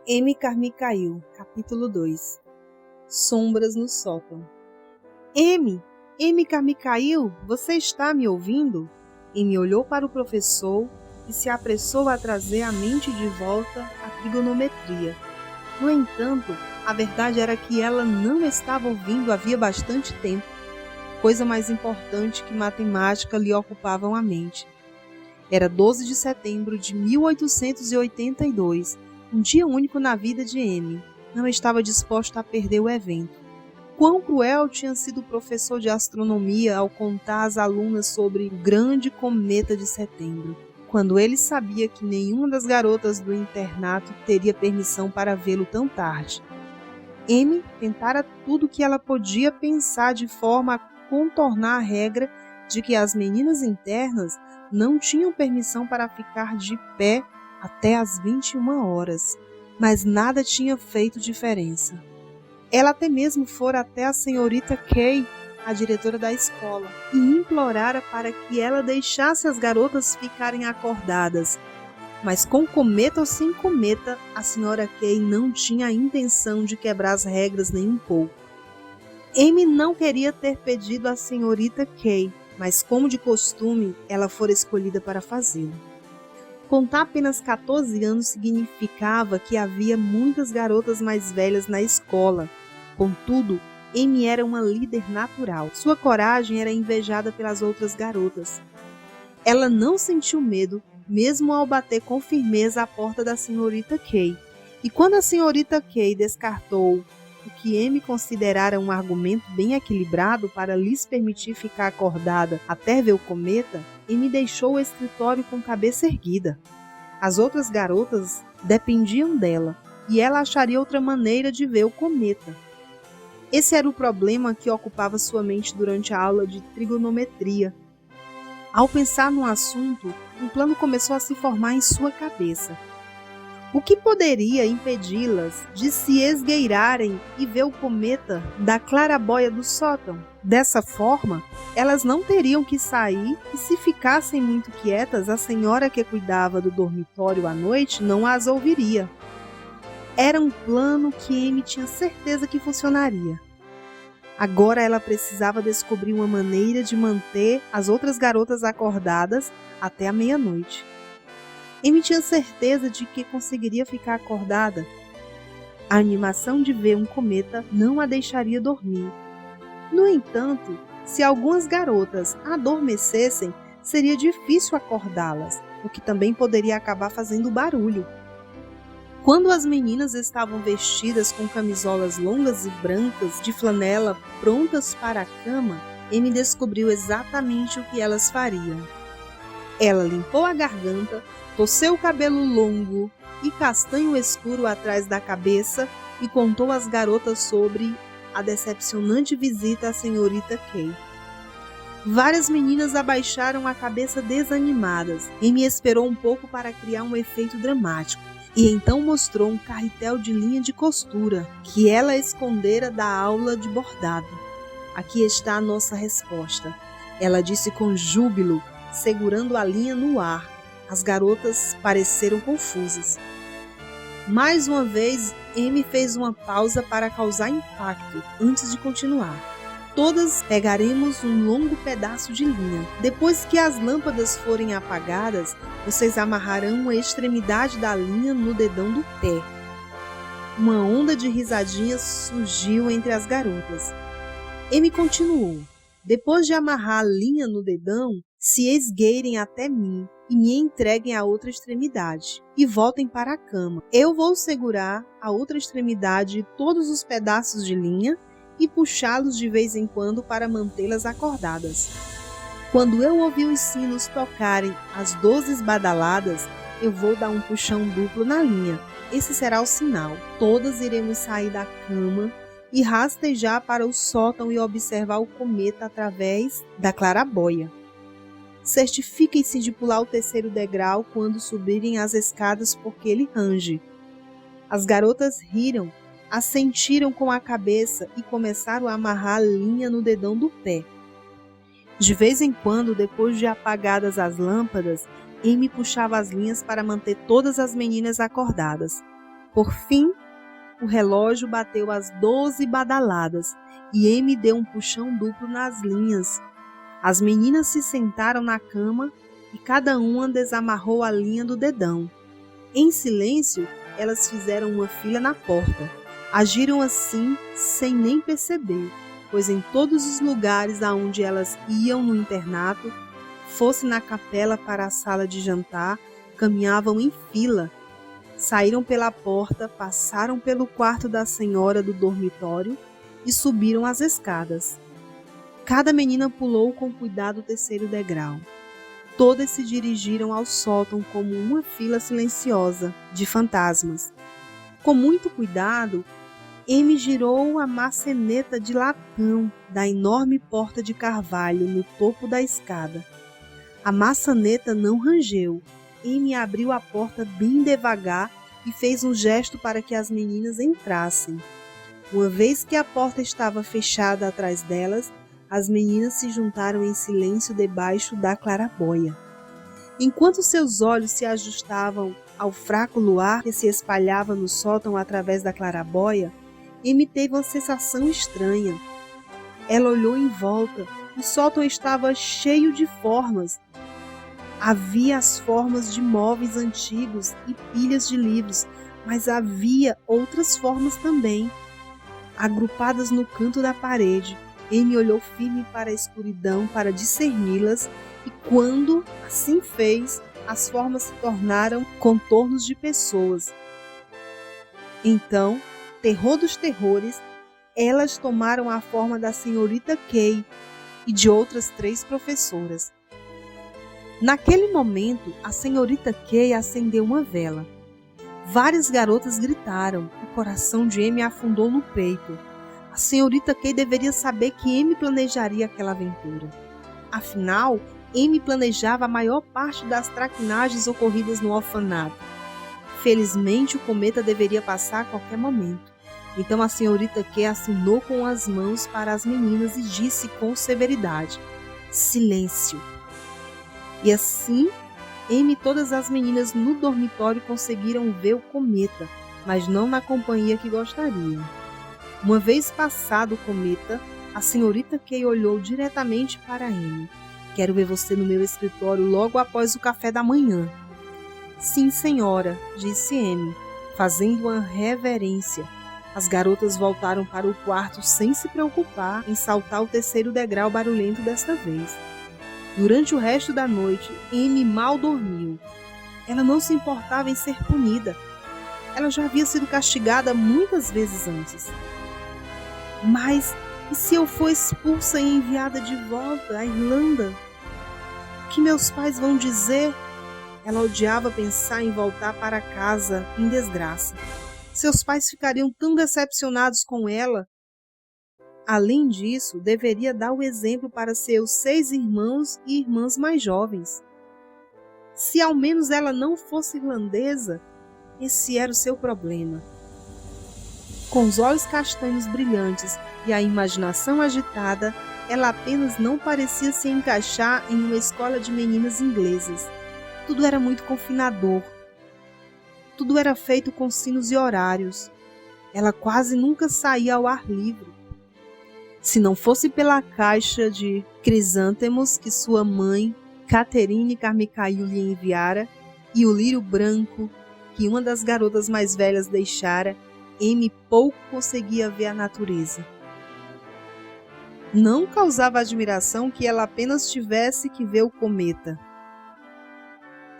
M. Carmichael, capítulo 2. Sombras no sótão. M. Carmichael, você está me ouvindo? M olhou para o professor e se apressou a trazer a mente de volta à trigonometria. No entanto, a verdade era que ela não estava ouvindo havia bastante tempo. Coisa mais importante que matemática lhe ocupavam a mente. Era 12 de setembro de 1882, um dia único na vida de M. Não estava disposto a perder o evento. Quão cruel tinha sido o professor de astronomia ao contar às alunas sobre o grande cometa de setembro, quando ele sabia que nenhuma das garotas do internato teria permissão para vê-lo tão tarde. M tentara tudo o que ela podia pensar de forma a contornar a regra de que as meninas internas não tinham permissão para ficar de pé até às 21 horas, mas nada tinha feito diferença. Ela até mesmo fora até a senhorita Kay, a diretora da escola, e implorara para que ela deixasse as garotas ficarem acordadas. Mas com cometa ou sem cometa, a senhora Kay não tinha a intenção de quebrar as regras nem um pouco. Amy não queria ter pedido à senhorita Kay, mas como de costume, ela fora escolhida para fazê-lo. Contar apenas 14 anos significava que havia muitas garotas mais velhas na escola. Contudo, Amy era uma líder natural. Sua coragem era invejada pelas outras garotas. Ela não sentiu medo, mesmo ao bater com firmeza a porta da senhorita Kay. E quando a senhorita Kay descartou o que Amy considerara um argumento bem equilibrado para lhes permitir ficar acordada até ver o cometa, Amy deixou o escritório com cabeça erguida. As outras garotas dependiam dela, e ela acharia outra maneira de ver o cometa. Esse era o problema que ocupava sua mente durante a aula de trigonometria. Ao pensar no assunto, um plano começou a se formar em sua cabeça. O que poderia impedi-las de se esgueirarem e ver o cometa da claraboia do sótão? Dessa forma, elas não teriam que sair e, se ficassem muito quietas, a senhora que cuidava do dormitório à noite não as ouviria. Era um plano que Amy tinha certeza que funcionaria. Agora ela precisava descobrir uma maneira de manter as outras garotas acordadas até a meia-noite. Amy tinha certeza de que conseguiria ficar acordada. A animação de ver um cometa não a deixaria dormir. No entanto, se algumas garotas adormecessem, seria difícil acordá-las, o que também poderia acabar fazendo barulho. Quando as meninas estavam vestidas com camisolas longas e brancas de flanela prontas para a cama, Amy descobriu exatamente o que elas fariam. Ela limpou a garganta, torceu o cabelo longo e castanho escuro atrás da cabeça e contou às garotas sobre a decepcionante visita à senhorita Kay. Várias meninas abaixaram a cabeça desanimadas. Amy esperou um pouco para criar um efeito dramático e então mostrou um carretel de linha de costura que ela escondera da aula de bordado. Aqui está a nossa resposta, ela disse com júbilo, segurando a linha no ar. As garotas pareceram confusas. Mais uma vez, Amy fez uma pausa para causar impacto antes de continuar. Todas pegaremos um longo pedaço de linha. Depois que as lâmpadas forem apagadas, vocês amarrarão a extremidade da linha no dedão do pé. Uma onda de risadinhas surgiu entre as garotas. Amy continuou. Depois de amarrar a linha no dedão, se esgueirem até mim e me entreguem a outra extremidade e voltem para a cama. Eu vou segurar a outra extremidade e todos os pedaços de linha e puxá-los de vez em quando para mantê-las acordadas. Quando eu ouvir os sinos tocarem as 12 badaladas, eu vou dar um puxão duplo na linha. Esse será o sinal. Todas iremos sair da cama e rastejar para o sótão e observar o cometa através da claraboia. Certifiquem-se de pular o terceiro degrau quando subirem as escadas, porque ele range. As garotas riram, assentiram com a cabeça e começaram a amarrar a linha no dedão do pé. De vez em quando, depois de apagadas as lâmpadas, Amy puxava as linhas para manter todas as meninas acordadas. Por fim, o relógio bateu as 12 badaladas e Amy deu um puxão duplo nas linhas. As meninas se sentaram na cama e cada uma desamarrou a linha do dedão. Em silêncio, elas fizeram uma fila na porta. Agiram assim sem nem perceber, pois em todos os lugares aonde elas iam no internato, fosse na capela para a sala de jantar, caminhavam em fila. Saíram pela porta, passaram pelo quarto da senhora do dormitório e subiram as escadas. Cada menina pulou com cuidado o terceiro degrau. Todas se dirigiram ao sótão como uma fila silenciosa de fantasmas. Com muito cuidado, Amy girou a maçaneta de latão da enorme porta de carvalho no topo da escada. A maçaneta não rangeu. Amy abriu a porta bem devagar e fez um gesto para que as meninas entrassem. Uma vez que a porta estava fechada atrás delas, as meninas se juntaram em silêncio debaixo da claraboia. Enquanto seus olhos se ajustavam ao fraco luar que se espalhava no sótão através da claraboia, Amy teve uma sensação estranha. Ela olhou em volta. O sótão estava cheio de formas. Havia as formas de móveis antigos e pilhas de livros, mas havia outras formas também, agrupadas no canto da parede. Amy olhou firme para a escuridão para discerni-las e quando assim fez, as formas se tornaram contornos de pessoas. Então, terror dos terrores, elas tomaram a forma da senhorita Kay e de outras 3 professoras. Naquele momento, a senhorita Kay acendeu uma vela. Várias garotas gritaram. O coração de Amy afundou no peito. A senhorita Kay deveria saber que Amy planejaria aquela aventura. Afinal, Amy planejava a maior parte das traquinagens ocorridas no orfanato. Felizmente, o cometa deveria passar a qualquer momento. Então a senhorita Kay assinou com as mãos para as meninas e disse com severidade: silêncio. E assim, Amy e todas as meninas no dormitório conseguiram ver o cometa, mas não na companhia que gostariam. Uma vez passado o cometa, a senhorita Kay olhou diretamente para Amy. Quero ver você no meu escritório logo após o café da manhã. Sim, senhora, disse Amy, fazendo uma reverência. As garotas voltaram para o quarto sem se preocupar em saltar o terceiro degrau barulhento desta vez. Durante o resto da noite, Amy mal dormiu. Ela não se importava em ser punida. Ela já havia sido castigada muitas vezes antes. Mas e se eu for expulsa e enviada de volta à Irlanda? O que meus pais vão dizer? Ela odiava pensar em voltar para casa em desgraça. Seus pais ficariam tão decepcionados com ela. Além disso, deveria dar o exemplo para seus 6 irmãos e irmãs mais jovens. Se ao menos ela não fosse irlandesa, esse era o seu problema. Com os olhos castanhos brilhantes e a imaginação agitada, ela apenas não parecia se encaixar em uma escola de meninas inglesas. Tudo era muito confinador. Tudo era feito com sinos e horários. Ela quase nunca saía ao ar livre. Se não fosse pela caixa de crisântemos que sua mãe, Catherine Carmichael, lhe enviara, e o lírio branco que uma das garotas mais velhas deixara, Amy pouco conseguia ver a natureza. Não causava admiração que ela apenas tivesse que ver o cometa.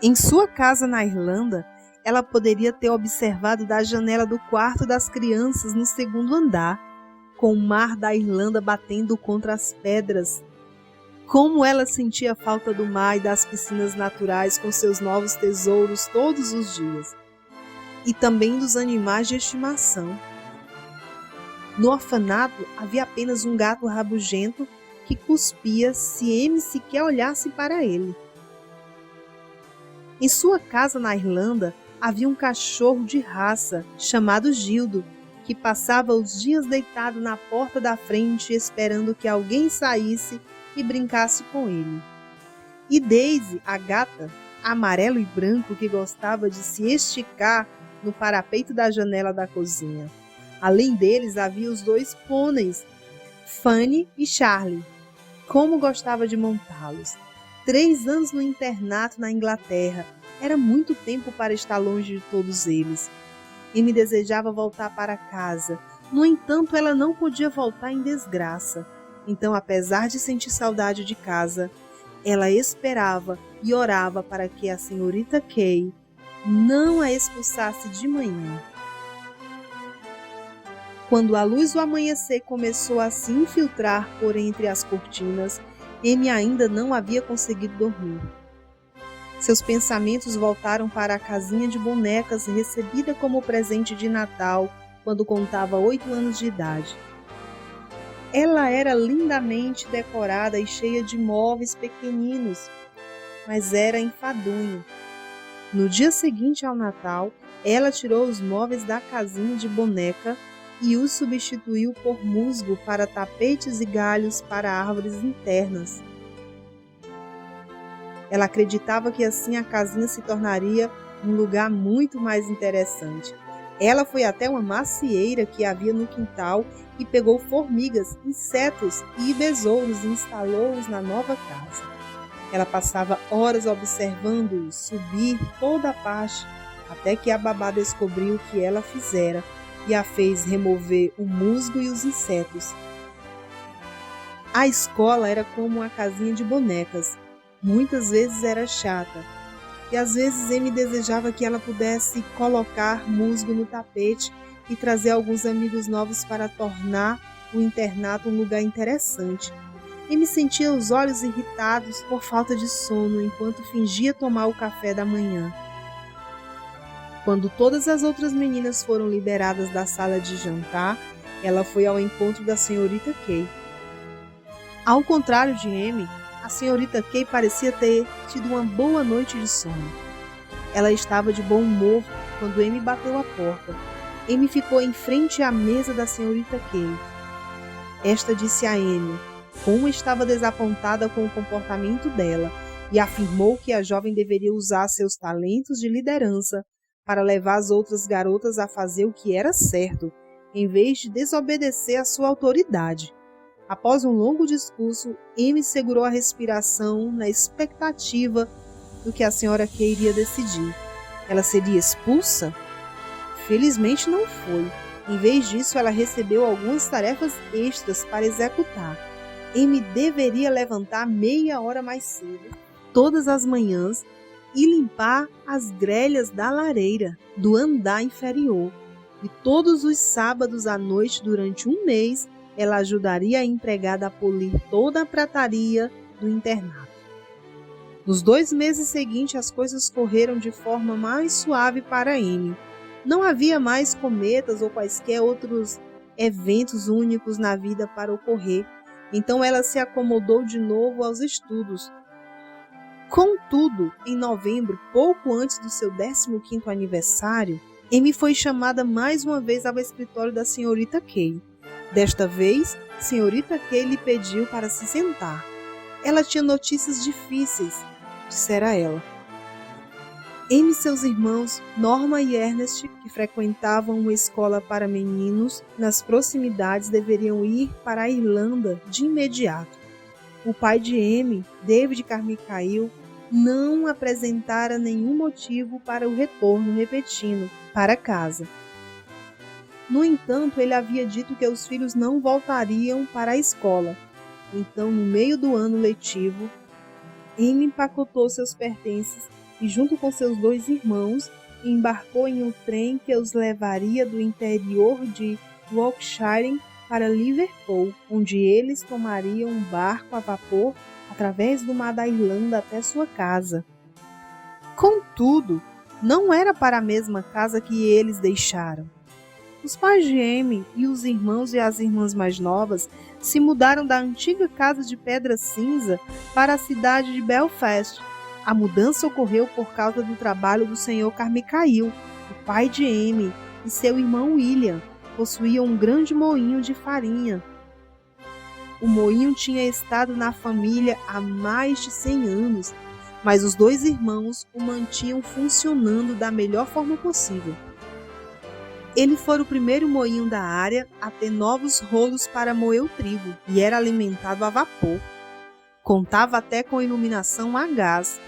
Em sua casa na Irlanda, ela poderia ter observado da janela do quarto das crianças no segundo andar, com o mar da Irlanda batendo contra as pedras. Como ela sentia falta do mar e das piscinas naturais com seus novos tesouros todos os dias. E também dos animais de estimação. No orfanato havia apenas um gato rabugento que cuspia se Amy sequer olhasse para ele. Em sua casa na Irlanda havia um cachorro de raça chamado Gildo, que passava os dias deitado na porta da frente esperando que alguém saísse e brincasse com ele. E Daisy, a gata, amarelo e branco que gostava de se esticar no parapeito da janela da cozinha. Além deles, havia os 2 pôneis, Fanny e Charlie. Como gostava de montá-los! 3 anos no internato na Inglaterra. Era muito tempo para estar longe de todos eles. Amy desejava voltar para casa. No entanto, ela não podia voltar em desgraça. Então, apesar de sentir saudade de casa, ela esperava e orava para que a senhorita Kay não a expulsasse de manhã. Quando a luz do amanhecer começou a se infiltrar por entre as cortinas, Amy ainda não havia conseguido dormir. Seus pensamentos voltaram para a casinha de bonecas recebida como presente de Natal quando contava 8 anos de idade. Ela era lindamente decorada e cheia de móveis pequeninos, mas era enfadonha. No dia seguinte ao Natal, ela tirou os móveis da casinha de boneca e os substituiu por musgo para tapetes e galhos para árvores internas. Ela acreditava que assim a casinha se tornaria um lugar muito mais interessante. Ela foi até uma macieira que havia no quintal e pegou formigas, insetos e besouros e instalou-os na nova casa. Ela passava horas observando-os subir toda a parte, até que a babá descobriu o que ela fizera e a fez remover o musgo e os insetos. A escola era como uma casinha de bonecas. Muitas vezes era chata, e às vezes Amy desejava que ela pudesse colocar musgo no tapete e trazer alguns amigos novos para tornar o internato um lugar interessante. Amy sentia os olhos irritados por falta de sono enquanto fingia tomar o café da manhã. Quando todas as outras meninas foram liberadas da sala de jantar, ela foi ao encontro da senhorita Kay. Ao contrário de Amy, a senhorita Kay parecia ter tido uma boa noite de sono. Ela estava de bom humor quando Amy bateu a porta. Amy ficou em frente à mesa da senhorita Kay. Esta disse a Amy como estava desapontada com o comportamento dela e afirmou que a jovem deveria usar seus talentos de liderança para levar as outras garotas a fazer o que era certo, em vez de desobedecer à sua autoridade. Após um longo discurso, Amy segurou a respiração na expectativa do que a senhora Kay iria decidir. Ela seria expulsa? Felizmente não foi. Em vez disso, ela recebeu algumas tarefas extras para executar. Amy deveria levantar meia hora mais cedo, todas as manhãs, e limpar as grelhas da lareira do andar inferior. E todos os sábados à noite, durante um mês, ela ajudaria a empregada a polir toda a prataria do internato. Nos 2 meses seguintes, as coisas correram de forma mais suave para Amy. Não havia mais cometas ou quaisquer outros eventos únicos na vida para ocorrer, então ela se acomodou de novo aos estudos. Contudo, em novembro, pouco antes do seu 15º aniversário, Amy foi chamada mais uma vez ao escritório da senhorita Kay. Desta vez, senhorita Kay lhe pediu para se sentar. Ela tinha notícias difíceis, dissera ela. Amy e seus irmãos, Norma e Ernest, que frequentavam uma escola para meninos nas proximidades, deveriam ir para a Irlanda de imediato. O pai de Amy, David Carmichael, não apresentara nenhum motivo para o retorno repentino para casa. No entanto, ele havia dito que os filhos não voltariam para a escola. Então, no meio do ano letivo, Amy empacotou seus pertences e, junto com seus 2 irmãos, embarcou em um trem que os levaria do interior de Yorkshire para Liverpool, onde eles tomariam um barco a vapor através do mar da Irlanda até sua casa. Contudo, não era para a mesma casa que eles deixaram. Os pais de Amy e os irmãos e as irmãs mais novas se mudaram da antiga casa de pedra cinza para a cidade de Belfast. A mudança ocorreu por causa do trabalho do Sr. Carmichael, o pai de Amy, e seu irmão William. Possuíam um grande moinho de farinha. O moinho tinha estado na família há mais de 100 anos, mas os 2 irmãos o mantinham funcionando da melhor forma possível. Ele foi o primeiro moinho da área a ter novos rolos para moer o trigo e era alimentado a vapor. Contava até com iluminação a gás.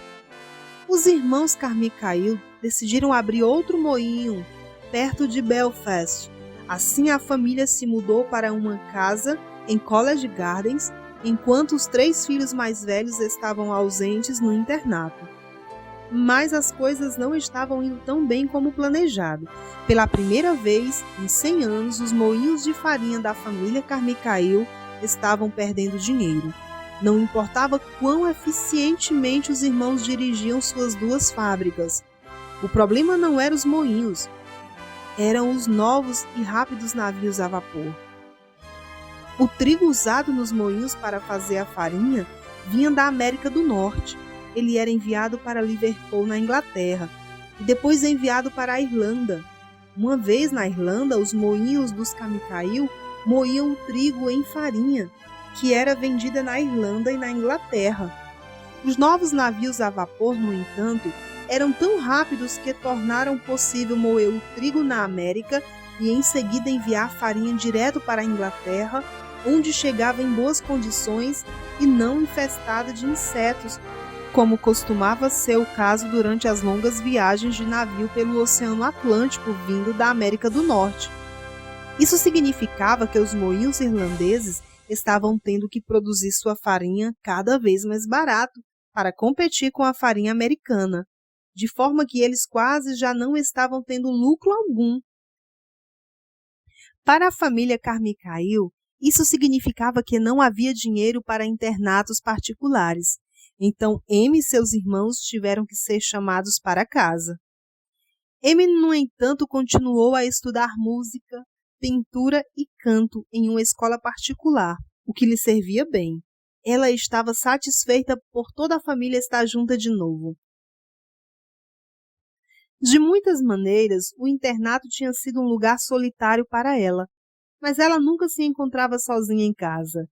Os irmãos Carmichael decidiram abrir outro moinho perto de Belfast. Assim a família se mudou para uma casa em College Gardens, enquanto os 3 filhos mais velhos estavam ausentes no internato. Mas as coisas não estavam indo tão bem como planejado. Pela primeira vez em 100 anos, os moinhos de farinha da família Carmichael estavam perdendo dinheiro. Não importava quão eficientemente os irmãos dirigiam suas 2 fábricas. O problema não eram os moinhos, eram os novos e rápidos navios a vapor. O trigo usado nos moinhos para fazer a farinha vinha da América do Norte. Ele era enviado para Liverpool, na Inglaterra, e depois enviado para a Irlanda. Uma vez na Irlanda, os moinhos dos Carmichael moíam o trigo em farinha, que era vendida na Irlanda e na Inglaterra. Os novos navios a vapor, no entanto, eram tão rápidos que tornaram possível moer o trigo na América e em seguida enviar a farinha direto para a Inglaterra, onde chegava em boas condições e não infestada de insetos, como costumava ser o caso durante as longas viagens de navio pelo Oceano Atlântico vindo da América do Norte. Isso significava que os moinhos irlandeses estavam tendo que produzir sua farinha cada vez mais barato para competir com a farinha americana, de forma que eles quase já não estavam tendo lucro algum. Para a família Carmichael, isso significava que não havia dinheiro para internatos particulares. Então, Amy e seus irmãos tiveram que ser chamados para casa. Amy, no entanto, continuou a estudar música, pintura e canto em uma escola particular, o que lhe servia bem. Ela estava satisfeita por toda a família estar junta de novo. De muitas maneiras, o internato tinha sido um lugar solitário para ela, mas ela nunca se encontrava sozinha em casa.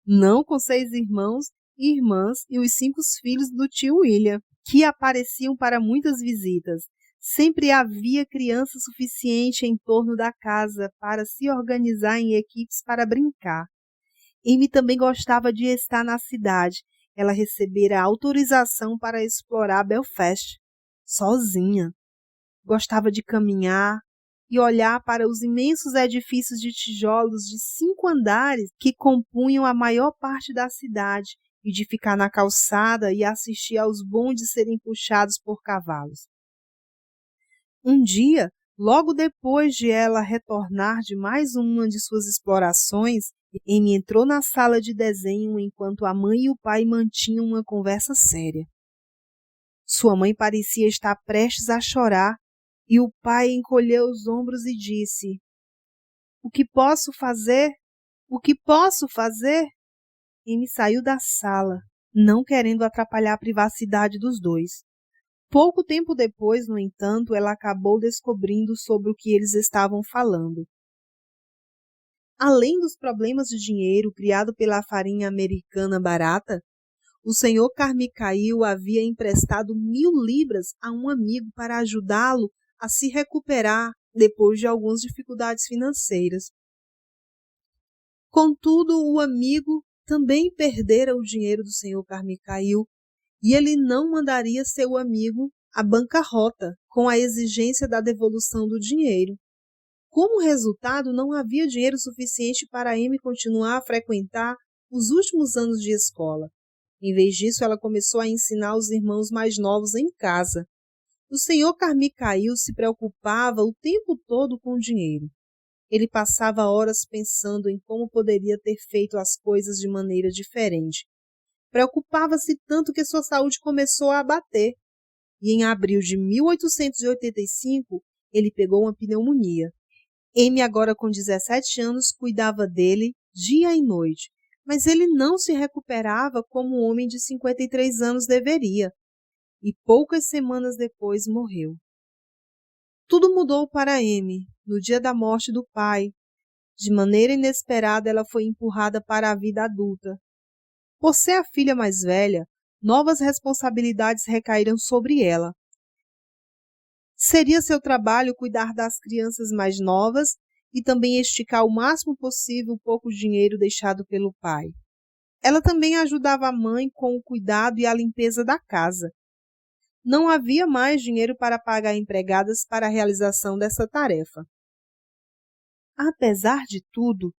Não com 6 irmãos e irmãs e os 5 filhos do tio William, que apareciam para muitas visitas. Sempre havia criança suficiente em torno da casa para se organizar em equipes para brincar. Amy também gostava de estar na cidade. Ela recebera autorização para explorar Belfast, sozinha. Gostava de caminhar e olhar para os imensos edifícios de tijolos de 5 andares que compunham a maior parte da cidade, e de ficar na calçada e assistir aos bondes serem puxados por cavalos. Um dia, logo depois de ela retornar de mais uma de suas explorações, Amy entrou na sala de desenho enquanto a mãe e o pai mantinham uma conversa séria. Sua mãe parecia estar prestes a chorar e o pai encolheu os ombros e disse: "O que posso fazer? O que posso fazer?" Amy saiu da sala, não querendo atrapalhar a privacidade dos dois. Pouco tempo depois, no entanto, ela acabou descobrindo sobre o que eles estavam falando. Além dos problemas de dinheiro criado pela farinha americana barata, o senhor Carmichael havia emprestado 1.000 libras a um amigo para ajudá-lo a se recuperar depois de algumas dificuldades financeiras. Contudo, o amigo também perdera o dinheiro do senhor Carmichael e ele não mandaria seu amigo à bancarrota com a exigência da devolução do dinheiro. Como resultado, não havia dinheiro suficiente para Amy continuar a frequentar os últimos anos de escola. Em vez disso, ela começou a ensinar os irmãos mais novos em casa. O senhor Carmichael se preocupava o tempo todo com o dinheiro. Ele passava horas pensando em como poderia ter feito as coisas de maneira diferente. Preocupava-se tanto que sua saúde começou a abater. E em abril de 1885, ele pegou uma pneumonia. Amy, agora com 17 anos, cuidava dele dia e noite, mas ele não se recuperava como um homem de 53 anos deveria. E poucas semanas depois morreu. Tudo mudou para Amy no dia da morte do pai. De maneira inesperada, ela foi empurrada para a vida adulta. Por ser a filha mais velha, novas responsabilidades recaíram sobre ela. Seria seu trabalho cuidar das crianças mais novas e também esticar o máximo possível o pouco dinheiro deixado pelo pai. Ela também ajudava a mãe com o cuidado e a limpeza da casa. Não havia mais dinheiro para pagar empregadas para a realização dessa tarefa. Apesar de tudo,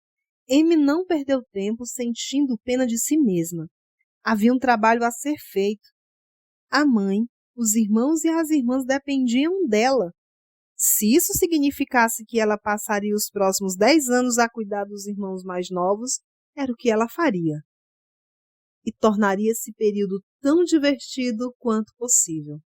Amy não perdeu tempo sentindo pena de si mesma. Havia um trabalho a ser feito. A mãe, os irmãos e as irmãs dependiam dela. Se isso significasse que ela passaria os próximos 10 anos a cuidar dos irmãos mais novos, era o que ela faria. E tornaria esse período tão divertido quanto possível.